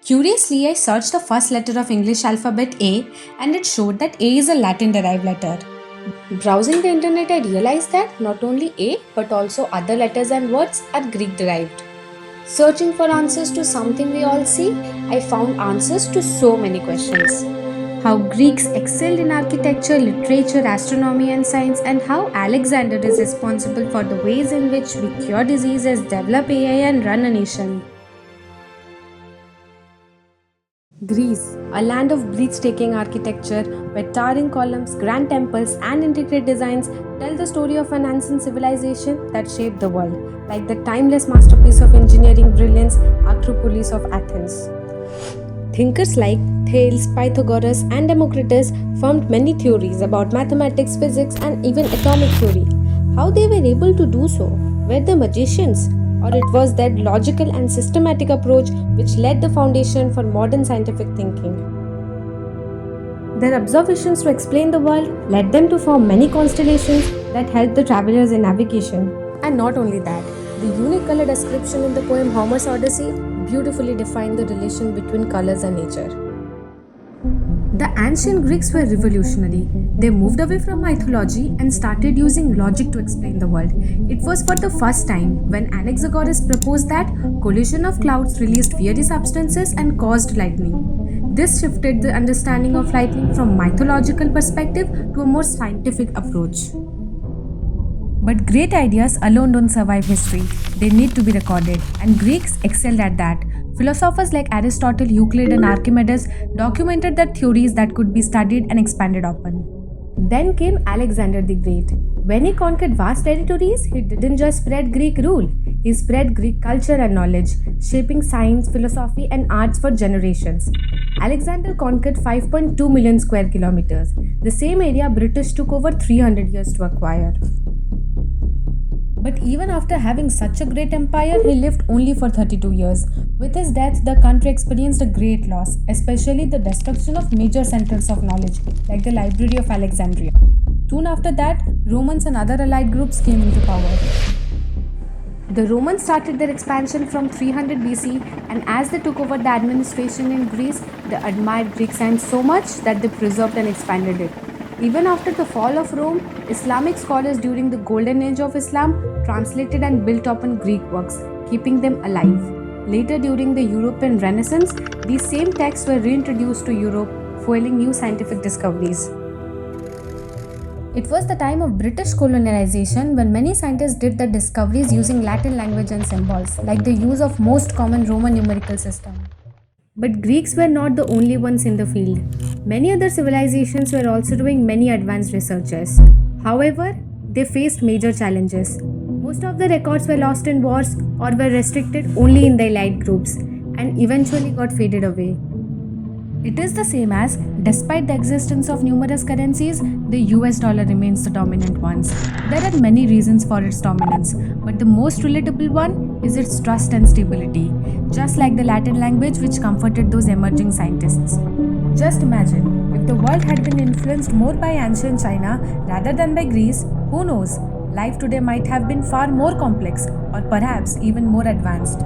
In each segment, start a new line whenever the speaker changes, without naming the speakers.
Curiously, I searched the first letter of English alphabet A and it showed that A is a Latin derived letter. Browsing the internet, I realized that not only A but also other letters and words are Greek derived. Searching for answers to something we all see, I found answers to so many questions. How Greeks excelled in architecture, literature, astronomy, and science, and how Alexander is responsible for the ways in which we cure diseases, develop AI, and run a nation. Greece, a land of breathtaking architecture where towering columns, grand temples, and intricate designs tell the story of an ancient civilization that shaped the world, like the timeless masterpiece of engineering brilliance, Acropolis of Athens. Thinkers like Thales, Pythagoras, and Democritus formed many theories about mathematics, physics, and even atomic theory. How they were able to do so? Were they magicians? Or it was that logical and systematic approach which laid the foundation for modern scientific thinking. Their observations to explain the world led them to form many constellations that helped the travelers in navigation. And not only that, the unique color description in the poem Homer's Odyssey beautifully defined the relation between colors and nature. The ancient Greeks were revolutionary. They moved away from mythology and started using logic to explain the world. It was for the first time when Anaxagoras proposed that collision of clouds released fiery substances and caused lightning. This shifted the understanding of lightning from mythological perspective to a more scientific approach. But great ideas alone don't survive history. They need to be recorded, and Greeks excelled at that. Philosophers like Aristotle, Euclid, and Archimedes documented their theories that could be studied and expanded upon. Then came Alexander the Great. When he conquered vast territories, he didn't just spread Greek rule, he spread Greek culture and knowledge, shaping science, philosophy, and arts for generations. Alexander conquered 5.2 million square kilometers, the same area British took over 300 years to acquire. But even after having such a great empire, he lived only for 32 years. With his death, the country experienced a great loss, especially the destruction of major centers of knowledge, like the Library of Alexandria. Soon after that, Romans and other allied groups came into power. The Romans started their expansion from 300 BC, and as they took over the administration in Greece, they admired Greek science so much that they preserved and expanded it. Even after the fall of Rome, Islamic scholars during the Golden Age of Islam translated and built upon Greek works, keeping them alive. Later, during the European Renaissance, these same texts were reintroduced to Europe, fueling new scientific discoveries. It was the time of British colonization when many scientists did their discoveries using Latin language and symbols, like the use of most common Roman numerical system. But Greeks were not the only ones in the field. Many other civilizations were also doing many advanced researches. However, they faced major challenges. Most of the records were lost in wars or were restricted only in the elite groups and eventually got faded away. It is the same as, despite the existence of numerous currencies, the US dollar remains the dominant one. There are many reasons for its dominance, but the most relatable one is its trust and stability, just like the Latin language which comforted those emerging scientists. Just imagine, if the world had been influenced more by ancient China rather than by Greece, who knows, life today might have been far more complex or perhaps even more advanced.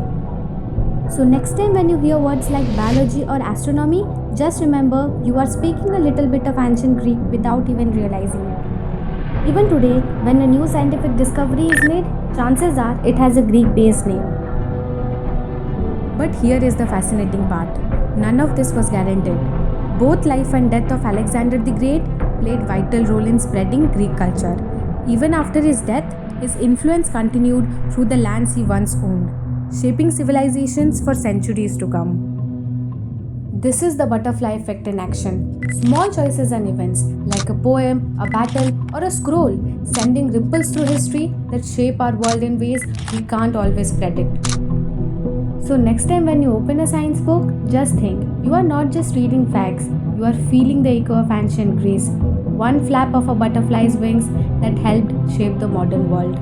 So next time when you hear words like biology or astronomy, just remember you are speaking a little bit of ancient Greek without even realizing it. Even today, when a new scientific discovery is made, chances are it has a Greek-based name. But here is the fascinating part. None of this was guaranteed. Both life and death of Alexander the Great played a vital role in spreading Greek culture. Even after his death, his influence continued through the lands he once owned, shaping civilizations for centuries to come. This is the butterfly effect in action. Small choices and events, like a poem, a battle, or a scroll, sending ripples through history that shape our world in ways we can't always predict. So next time when you open a science book, just think, you are not just reading facts, you are feeling the echo of ancient Greece, one flap of a butterfly's wings that helped shape the modern world.